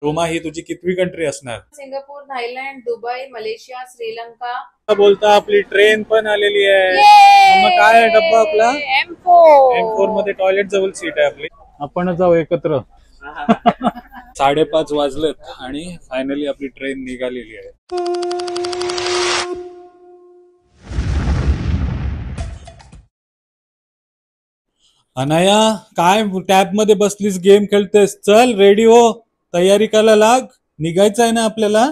रोमा ही तुझी कितवी कंट्री असणार? Singapore, Thailand, Dubai, Malaysia, Sri Lanka. बोलता आपली ट्रेन पण आलेली आहे. मग काय आहे डब्बा आपला? M4 मध्ये टॉयलेट जवळ सीट आहे आपली. आपण जाऊ एकत्र. 5:30 वाजलेत आणि फायनली आपली ट्रेन निघालेली आहे. अनाया, काय टॅब मध्ये बसलीस, गेम खेळतेस? चल रेडी हो, तयारी करायला लाग, निघायचं आहे ना आपल्याला.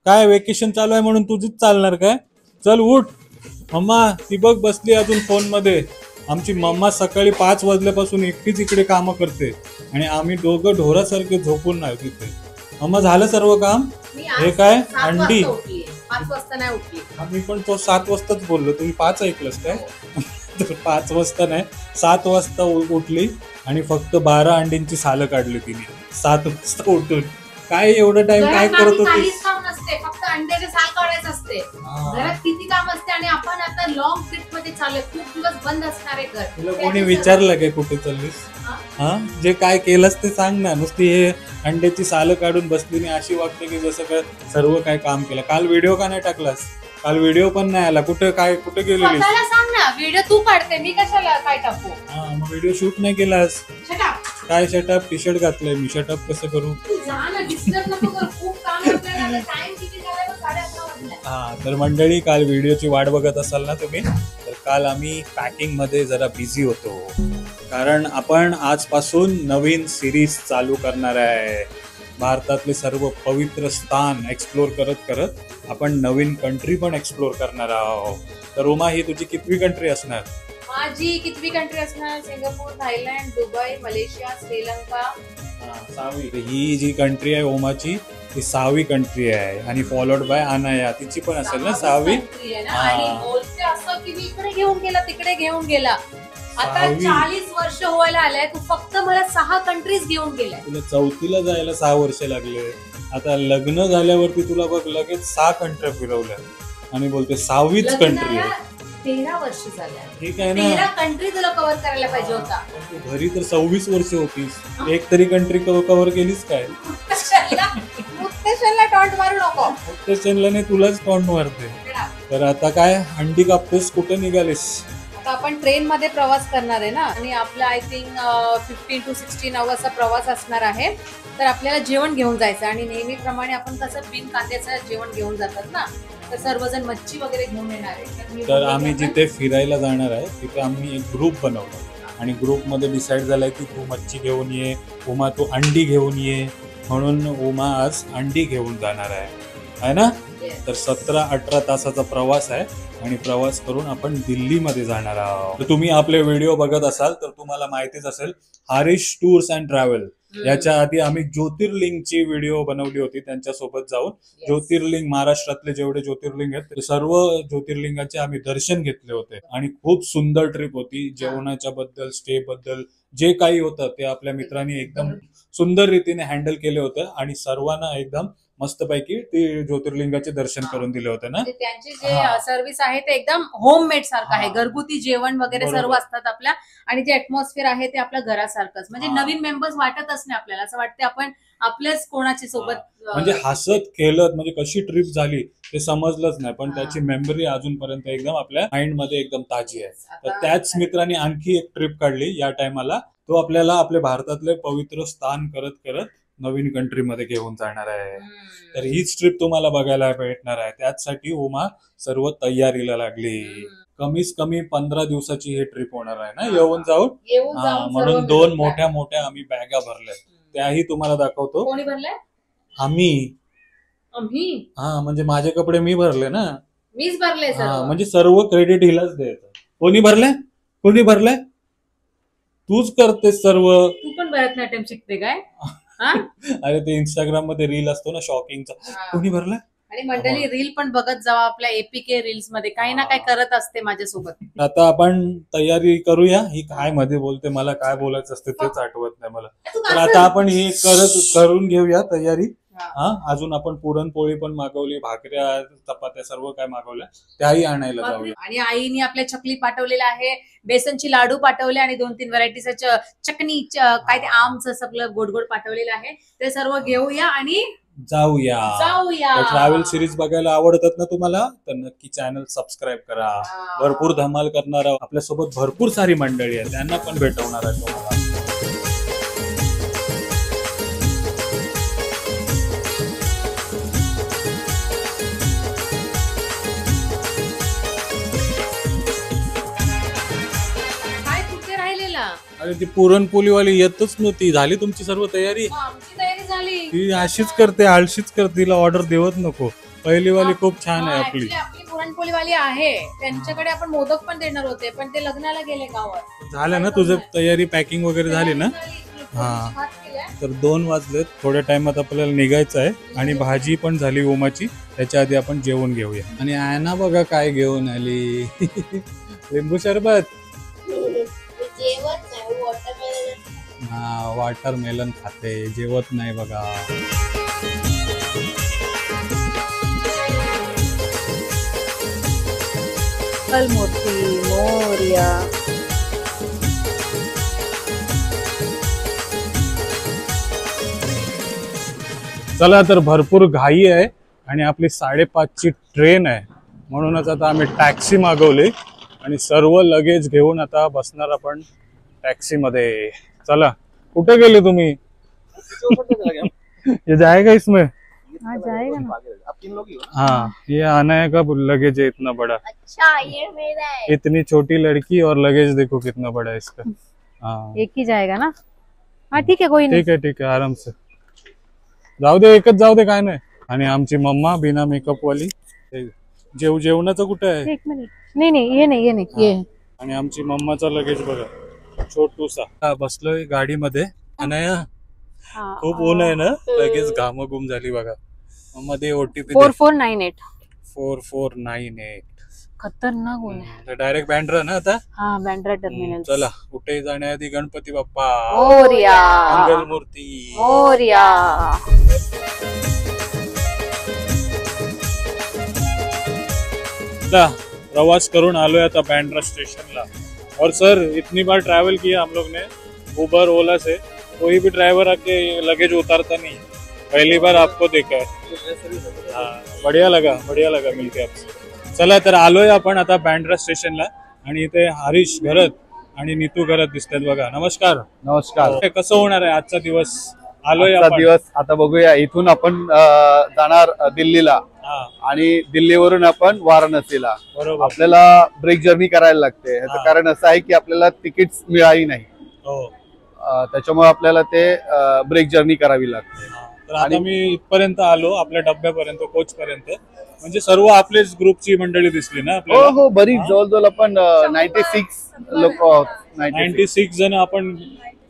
काय वेकेशन चालू आहे म्हणून तुझीच चालणार काय? चल उठ. मम्मा ती बघ बसली अजून फोन मध्ये. आमची मम्मा सकाळी 5 वाजल्यापासून एकटीच इकडे कामं करते आणि आम्ही दोघं ढोरासारखे झोपून नाही तिथे. मम्मा झालं सर्व काम? हे काय अंडी? 5 वाजता नाही उठली. आम्ही पण तो 7 वाजताच बोललो, तुम्ही 5 ऐकलंस काय? तर 5 वाजता नाही, 7 वाजता उठली आणि फक्त 12 अंडींची सालं काढली तिने 7 वाजता उठून. काय एवढं टाइम काय करत होती? काहीच काम नसते, फक्त अंड्याचे साल काढायचं असते. घरात किती काम असते आणि आपण आता लॉंग ट्रिप मध्ये चाललोय, खूप दिवस बंद असणार आहे घर. तुला कोणी विचारलं काय कुठे चाललीस? हा, जे काय केलंस ते सांग ना. नुसती हे अंड्याची सालं काढून बसली नाही अशी वाटते की जसं काय सर्व काय काम केलं. काल व्हिडिओ का नाही टाकलास? काल व्हिडिओ पण नाही आला. कुठे गेलेली? सांग ना, व्हिडिओ तू काढते, मी कशाला काय टाकू? व्हिडिओ शूट नाही केलास? काय शटअप? टी शर्ट घातलंय मी, शटअप कसं करू? हा तर मंडळी, काल व्हिडिओची वाट बघत असाल ना तुम्ही, तर काल आम्ही पॅकिंग मध्ये जरा बिझी होतो, कारण आपण आजपासून नवीन सिरीज चालू करणार आहे. भारतातले सर्व पवित्र स्थान एक्सप्लोर करत करत आपण नवीन कंट्री पण एक्सप्लोर करणार आहोत. तर रोमा, ही तुझी कितवी कंट्री असणार? माझी कितवी कंट्री असणार? Singapore, Thailand, Dubai, Malaysia, Sri Lanka. 6वी. ही जी कंट्री आहे ओमाची, ती 6वी कंट्री आहे आणि फॉलोड बाय अनाया, तिची पण असेल ना 6वी. बोलते असं की मी इकडे घेऊन गेला, तिकडे घेऊन गेला. आता 40 वर्ष व्हायला आलंय, तू फक्त मला 6 कंट्रीज घेऊन गेलाय. तुला 4थीला जायला 6 वर्ष लागले. आता लग्न झाल्यावरती तुला बघ लगेच 6 कंट्री फिरवल्या आणि बोलते 6वीच कंट्री आहे. 13 वर्ष झाल्या. ठीक आहे ना, 13 कंट्री तुला कव्हर करायला पाहिजे होता. घरी तर 26 वर्ष होतीस, एक तरी कंट्री कव्हर केलीस काय? मुक्तेशनला टॉन्ट मारू नको. मुक्तेशनला नाही, तुलाच टॉन्ट मारते. तर आता काय अंडी कापतेस, कुठे निघालीस? आता आपण ट्रेन मध्ये प्रवास करणार आहे ना, आणि आपला आय थिंक 15 to 16 अवर्सचा प्रवास असणार आहे. तर आपल्याला जेवण घेऊन जायचं आणि नेहमीप्रमाणे आपण कसं बिन कांद्याचं जेवण घेऊन जातात ना, तर सर्वजण मच्छी वगैरे घेऊन येणार आहे. तर आम्ही जिथे फिरायला जाणार आहे तिथे आम्ही एक ग्रुप बनवला आणि ग्रुपमध्ये डिसाईड झालंय की तू मच्छी घेऊन ये, उमा तू अंडी घेऊन ये, म्हणून उमा आज अंडी घेऊन जाणार आहे ना. तर 17-18 तासाचा प्रवास आहे आणि प्रवास करून आपण दिल्लीमध्ये जाणार आहोत. तुम्ही आपले व्हिडिओ बघत असाल तर तुम्हाला माहितीच असेल, हरीश टूर्स अँड ट्रॅव्हल याच्या आधी आम्ही ज्योतिर्लिंगची व्हिडिओ बनवली होती त्यांच्यासोबत जाऊन. ज्योतिर्लिंग, महाराष्ट्रातले जेवढे ज्योतिर्लिंग आहेत ते सर्व ज्योतिर्लिंगाचे आम्ही दर्शन घेतले होते आणि खूप सुंदर ट्रिप होती. जेवणाच्या बद्दल, स्टे बद्दल जे काही होतं ते आपल्या मित्रांनी एकदम सुंदर रीतीने हँडल केले होतं आणि सर्वांना एकदम मस्तपैकी ते ज्योतिर्लिंगाचे दर्शन करून दिले होते ना. त्यांची जे सर्व्हिस आहे ते एकदम होममेड सारखं आहे. घरगुती जेवण वगैरे सर्व असतात आपल्या, आणि जे ऍटमॉस्फिअर आहे ते आपल्या घरासारखंच. म्हणजे नवीन मेंबर्स वाटतच नाही आपल्याला, असं वाटते आपण आपल्याच कोणाची सोबत म्हणजे हसत खेळत, म्हणजे कशी ट्रिप झाली ते समजलंच नाही, पण त्याची मेमरी अजूनपर्यंत एकदम आपल्या माइंड मध्ये एकदम ताजी आहे. तर त्याच मित्रांनी आणखी एक ट्रिप काढली या टायमाला. तो आपल्याला आपल्या भारतातले पवित्र स्थान करत करत नवीन कंट्री मध्ये घेऊन जाणार आहे. तर हीच ट्रिप तुम्हाला बघायला भेटणार आहे. त्याचसाठी उमा सर्व तयारीला लागली. कमीत कमी 15 दिवसाची ही ट्रिप होणार आहे ना, येऊन जाऊन. म्हणून 2 मोठ्या मोठ्या आम्ही बॅगा भरल्या, त्याही तुम्हाला दाखवतो. कोणी भरल्या? आम्ही. म्हणजे माझे कपडे मी भरले ना. मीच भरले. म्हणजे सर्व क्रेडिट हिलाच द्यायचं. कोणी भरलंय? तूच करते सर्व. तू पण भरतनाट्यम शिकते काय? अरे ते इंस्टाग्राम मध्ये रील असतो ना शॉकिंगचा, कोणी भरलाय. आणि मंडळी रील पण बघत जावा आपल्या एपीके रील्स मध्ये, काही ना काही करत असते माझ्यासोबत. आता आपण तयारी करूया. ही काय मध्ये बोलते, मला काय बोलायचं असते तेच आठवत नाही मला. तर आता आपण ही करून घेऊया तयारी हा अजून आपण पुरणपोळी पण मागवली, भाकऱ्या चपात्या सर्व काय मागवल्या त्याही आणायला जाऊया. आणि आईने आपल्या चकली पाठवलेल्या आहे, बेसनची लाडू पाठवले आणि 2-3 व्हरायटीचं चटणी काय ते आमचं सगळं गोड गोड पाठवलेलं आहे. ते सर्व घेऊया आणि जाऊया. ट्रॅव्हल सिरीज बघायला आवडतात ना तुम्हाला, तर नक्की चॅनल सबस्क्राईब करा. भरपूर धमाल करणार आहोत. आपल्यासोबत भरपूर सारी मंडळी आहे, त्यांना पण भेटवणार आहे तुम्हाला. काय कुठे राहिलेला? अरे ती पुरणपोळीवाली येतच नव्हती. झाली तुमची सर्व तयारी? आमची तयारी झाली. ती अशीच करते, आळशीच करते, तिला ऑर्डर देवत नको. पहिली वाली खूप छान आहे आपली. आपली पुरणपोळीवाली आहे, त्यांच्याकडे आपण मोदक पण देणार होते, पण ते लग्नाला गेले गावात. झालं ना तुझं तयारी, पॅकिंग वगैरे झाली ना? हा. तर 2 वाजलेत, थोड्या टाइमात आपल्याला निघायचं आहे. आणि भाजी पण झाली ओमाची, त्याच्या आधी आपण जेवण घेऊया. आणि आयना बघा काय घेऊन आली. लिंबू सरबत. हा वॉटरमेलन खाते, जेवत नाही बघा. मूर्ती मोरया. चला तर भरपूर घाई आहे आणि आपली 5:30ची ट्रेन आहे, म्हणूनच आता आम्ही टॅक्सी मागवली आणि सर्व लगेज घेऊन आता बसणार आपण टॅक्सी मध्ये. चला, कुठे गेले तुम्ही? ये जाएगा इसमें? हाँ जाएगा ना. आप 3 लोग ही हो? हाँ, ये आना है का लगेज है इतना बड़ा. अच्छा ये मेरा है. इतनी छोटी लड़की और लगेज देखो कितना बड़ा है इसका. हाँ एक ही जाएगा ना. हाँ ठीक है, कोई नहीं. ठीक आहे आराम से जाऊ दे, एकच जाऊ दे, काय नाही. आणि आमची मम्मा बिना मेकअप वाली. जेवणाचं कुठे आहे? 1 मिनिट. नहीं ये नहीं ये. आणि आमची मम्माचा लगेज बघा, छोटूसा. बसलोय गाडीमध्ये. अनया खूप ऊन आहे ना, लगेच घामघूम झाली बघा. मध्ये OTP 4498. 4498. खतरनाक ऊन आहे. डायरेक्ट बँड्रा ना आता. हा बँड्रा टर्मिनल. चला, कुठे जाण्याआधी गणपती बाप्पा मोरया. मंगलमूर्ती मोरया. प्रवास करून आलोय आता बँड्रा स्टेशनला. और सर इतनी बार ट्रैवल किया हम लोग ने उबर ओला से, कोई भी ड्राइवर आके लगेज उतारता नहीं. पहली बार आपको देखा है. बढ़िया लगा मिलके आपसे. चला तर आलोय आपण आता बँड्रा स्टेशनला आणि इथे हरीश घरत आणि नीतू घरत दिसतात बघा. नमस्कार. नमस्कार. कसं होणार आहे आजचा दिवस? आलोय आजचा आपण. दिवस आता बघूया. इथून आपण जाणार दिल्लीला हा, आणि दिल्लीवरून आपण वाराणसीला. बरोबर. आपल्याला ब्रेक जर्नी करायला लागते. याचं कारण असं आहे की आपल्याला तिकीट्स मिळाली नाही, हो. त्याच्यामुळे आपल्याला ते ब्रेक जर्नी करावी लागते. तर आता मी इथपर्यंत आलो, आपल्या डब्यापर्यंत, कोच पर्यंत. म्हणजे सर्व आपलेच ग्रुपची मंडळी दिसली ना हो आपल्याला. हो, बरीच जवळजवळ आपण 96 लोक आहोत. 96 जण आपण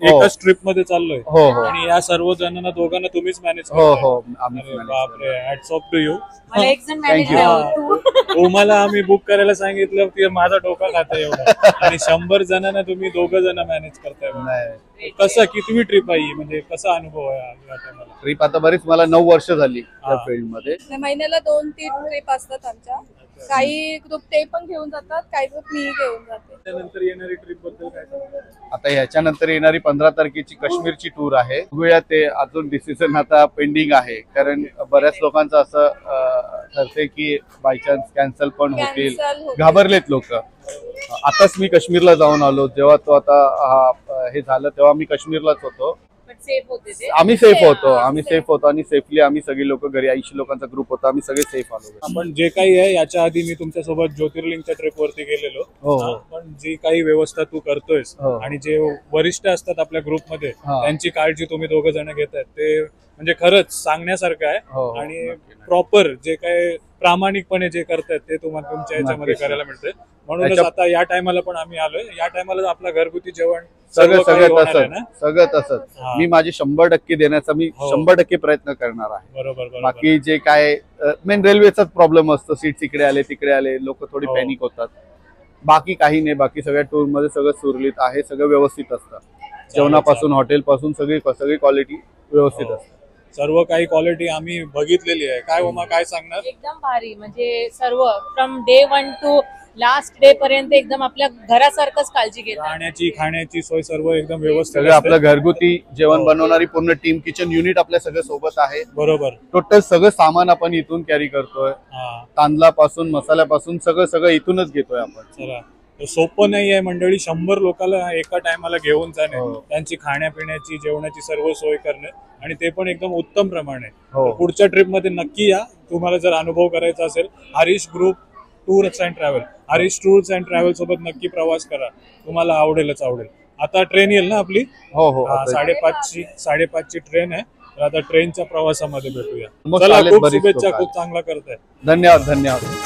हो. एकाच ट्रिप मध्ये चाललोय. हो हो आणि या सर्व जणांना दोघांना तुम्हीच मॅनेज हो हो, आम्ही अरे बापरे, हॅट्स ऑफ टू यू. मला एक जण मॅनेज Thank you. तू. ओमाला आम्ही बुक करायला सांगितलं की माझा डोका खाता एवढा, आणि 100 जणांना तुम्ही 2 जण मॅनेज करताय. नाही. कसं, कितवी ट्रिप आहे म्हणजे कसा अनुभव आहे या टायमाला? ट्रिप आता बरीच, मला 9 वर्ष झाली त्या फील्ड मध्ये. महिन्याला 2-3 ट्रिप असतात आमच्या. काही ग्रुप ते पण घेऊन जातात, काही ग्रुप मी घेऊन जाते. त्यानंतर येणारी ट्रिप बद्दल काय सांगणार? आता ह्याच्यानंतर येणारी 15 तारखेची काश्मीरची टूर आहे. बघूया, ते अजून डिसिजन आता पेंडिंग आहे, कारण बऱ्याच लोकांचं असं ठरते की बाय चान्स कॅन्सल पण होतील. Cancel होतील. घाबरलेत लोक. आताच मी काश्मीरला जाऊन आलो. जेव्हा तो आता हे झालं तेव्हा मी काश्मीरलाच होतो. पण सेफ होते ते. आम्ही सेफ होतो आणि सेफली आम्ही सगळी लोक घरी, 80 लोकांचा ग्रुप होता, आम्ही सगळे सेफ आलो. आपण जे काही आहे याच्या आधी मी तुमच्यासोबत ज्योतिर्लिंगच्या ट्रिप वरती गेलेलो. हो, हो. पण जी काही व्यवस्था तू करतोयस हो. आणि जे वरिष्ठ असतात आपल्या ग्रुपमध्ये, हा. त्यांची काळजी तुम्ही 2 जण घेतायत, ते म्हणजे खरंच सांगण्यासारखं आहे. हो. आणि प्रॉपर जे काय प्रामाणिकपणे जे करतायत ते तुम्हाला तुमच्या याच्यामध्ये नक्कीच. करायला मिळते. म्हणूनच आता या टायमाला पण आम्ही आलोय. या टायमाला आपलं घरगुती जेवण सगळं काही होणार आहे तसंच, ना? सगळं तसंच. हा. मी माझे 100% देण्याचा मी हो. 100% प्रयत्न करणार आहे. बरोबर. बाकी जे काय मेन रेल्वेचाच प्रॉब्लेम असतो, सीट्स इकडे आले तिकडे आले, लोक थोडी हो. पॅनिक होतात. बाकी काही नाही. बाकी सगळ्या टूर मध्ये सगळं सुरळीत आहे, सगळं व्यवस्थित असतं. जेवणापासून हॉटेल पासून सगळी क्वालिटी व्यवस्थित हो. असते. सर्व काही क्वालिटी आम्ही बघितलेली आहे. काय उमा काय सांगणार? एकदम भारी, म्हणजे सर्व from day 1 to last day पर्यंत एकदम आपल्या घरासारखंच काळजी घेतात. राहण्याची खाण्याची सोय सर्व एकदम व्यवस्थित सगळं आपलं घरगुती जेवण बनवणारी पूर्ण टीम किचन युनिट आपल्या सगळं सोबत आहे. बरोबर. टोटल सगळं सामान आपण इथून कॅरी करतोय. हा तांदळापासून मसाल्यापासून सगळं इथूनच घेतोय आपण. चला, सोपं नाही आहे मंडळी 100 लोकांना एका टायमाला घेऊन जाणे, हो. त्यांची खाण्यापिण्याची जेवणाची सर्व सोय करणे आणि ते पण एकदम उत्तम प्रमाणे. हो. पुढच्या ट्रिप मध्ये नक्की या, तुम्हाला जर अनुभव करायचा असेल. Harish group tours and travel, Harish tours and travel सोबत नक्की प्रवास करा, तुम्हाला आवडेलच आवडेल. आता ट्रेन येईल ना आपली? हो हो. 5:30ची ट्रेन आहे. तर आता ट्रेनच्या प्रवासामध्ये भेटूया. मग चला, चालेल, खूप बरीच शुभेच्छा, लोकं खूप चांगला करताय. धन्यवाद धन्यवाद.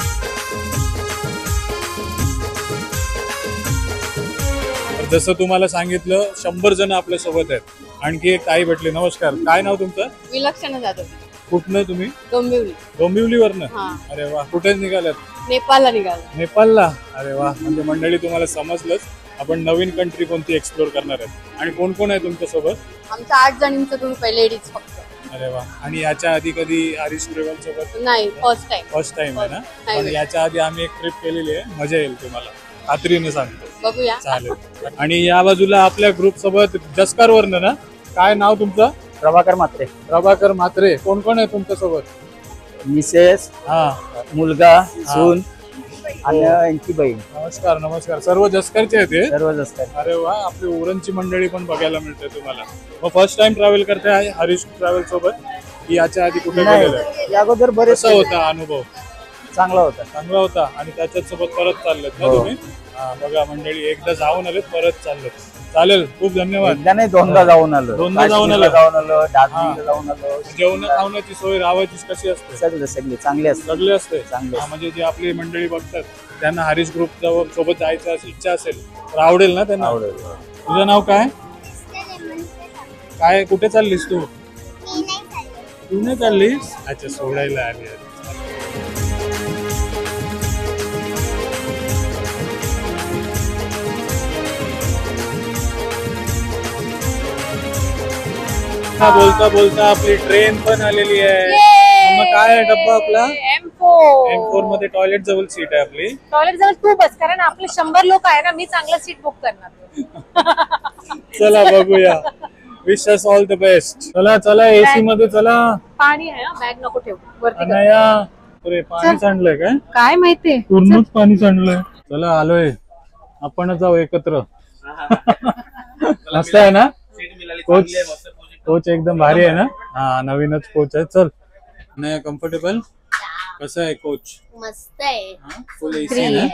जसं तुम्हाला सांगितलं 100 जण आपल्या सोबत आहेत. आणखी एक ताई भेटली. नमस्कार, काय नाव तुमचं? विलक्षण जाधव, कुठनं तुम्ही? डोंबिवली. डोंबिवलीवरनं? हा, अरे वा. कुठे निघाल्यात? नेपाळला निघालो. नेपाळला? अरे वा. म्हणजे मंडळी तुम्हाला समजलंच, आपण नवीन कंट्री कोणती एक्सप्लोर करणार आहेत. आणि कोण कोण आहे तुमच्या सोबत? आमच्या 8 जणींचं ग्रुप आहे, लेडीज फक्त. अरे वा. आणि याच्या आधी कधी हरीश ट्रॅव्हल सोबत? नाही, फर्स्ट टाइम. फर्स्ट टाइम आहे ना? नाही, पण याच्या आधी आम्ही एक ट्रिप केलेली आहे, मजा येईल तुम्हाला, खात्रीने सांगतो. बघूया. चालेल. आणि या बाजूला आपल्या ग्रुप सोबत जसकर वरनं ना, काय नाव तुमचं? प्रभाकर म्हात्रे. प्रभाकर म्हात्रे. कोण कोण आहे तुमच्या सोबत? मिसेस, हा, मुलगा, सून आणि यांची बहीण. नमस्कार नमस्कार. सर्व जसकरचे आहेत हे? सर्व असतात. अरे वा. आपली उरणची मंडळी पण बघायला मिळते तुम्हाला. मग फर्स्ट टाइम ट्रॅव्हल करते आहे हरीश ट्रॅव्हल सोबत, की याच्या आधी कुठे गेलेलं आहे? नाही, या अगोदर बरेच कसा होता अनुभव? चांगला होता. चांगला होता. आणि त्याच्याच सोबत परत चाललेत ना हो. तुम्ही? हा, बघा मंडळी, एकदा जाऊन आलेत, परत चाललेत. चालेल, खूप धन्यवाद. एकदा नाही, दोनदा जाऊन आलो. दोनदा जाऊन काश्मीरला आलो. जाऊन आलो, दार्जिलिंगला जाऊन आलो. जेवण खावण्याची सोय, राहायची कशी असते? सगळे चांगले असतात. सगळे असते. चांगले. हा, म्हणजे जे आपली मंडळी बघतात त्यांना हरीश ग्रुप सोबत जायचं इच्छा असेल तर आवडेल ना त्यांना? आवडेल. तुझं नाव काय? काय, कुठे चाललीस तू? तू नाही चाललीस? अच्छा, सोडायला आली आहे. बोलता बोलता आपली ट्रेन पण आलेली आहे. मग काय आहे डब्बा आपला? M4 मध्ये टॉयलेट जवळ सीट आहे आपली. टॉयलेट जवळ तू बस, कारण आपले 100 लोक आहे ना, मी चांगलं सीट बुक करणार. चला बघूया. Wish us all the best. चला चला, एसी मध्ये चला. पाणी आहे, बॅग नको ठेव वरती. अनया, अरे पाणी सांडलंय काय? काय माहितीये, पूर्णच पाणी सांडलंय. चला आलोय, आपण जाऊ एकत्र. मस्त आहे ना कोच? कोच एकदम भारी आहे ना? हा, नवीनच कोच आहे. चल नाही, कम्फर्टेबल कसं आहे कोच? मस्त आहे. फुल एसी ना?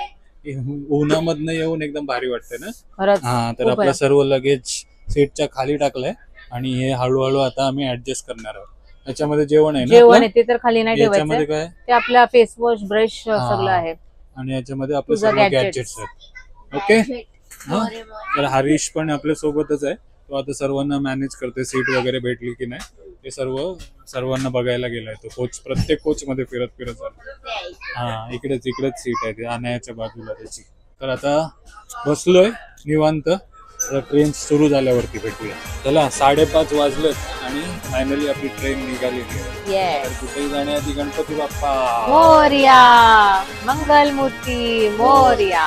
उन्हामधनं येऊन एकदम भारी वाटतंय ना? खरंच. हा, तर आपलं सर्व लगेज सीटच्या खाली टाकलंय आणि हे हळूहळू आता आम्ही ऍडजस्ट करणार आहोत. त्याच्यामध्ये जेवण आहे ना? जेवण आपलं? आहे ते तर खाली नाही याच्यामध्ये ठेवायचं, काय? ते आपला फेस वॉश, ब्रश हा. सगळं आहे. आणि याच्यामध्ये आपले तुझं सर्व gadgets. गॅजेट्स आहेत. ओके. तर हरीश पण आपल्या सोबतच आहे. तो आता सर्वांना मॅनेज करते, सीट वगैरे भेटली की नाही ते सर्वांना बघायला गेलाय तो. कोच प्रत्येक कोच मध्ये फिरत चालतो. हा, इकडेच सीट आहे, अनायाच्या बाजूला त्याची. तर आता बसलोय निवांत. ट्रेन सुरू झाल्यावरती भेटूया. चला, 5:30 वाजलेत आणि फायनली आपली ट्रेन निघाली. तर कुठेही जाण्याआधी गणपती बाप्पा मोरया, मंगलमूर्ती मोरया.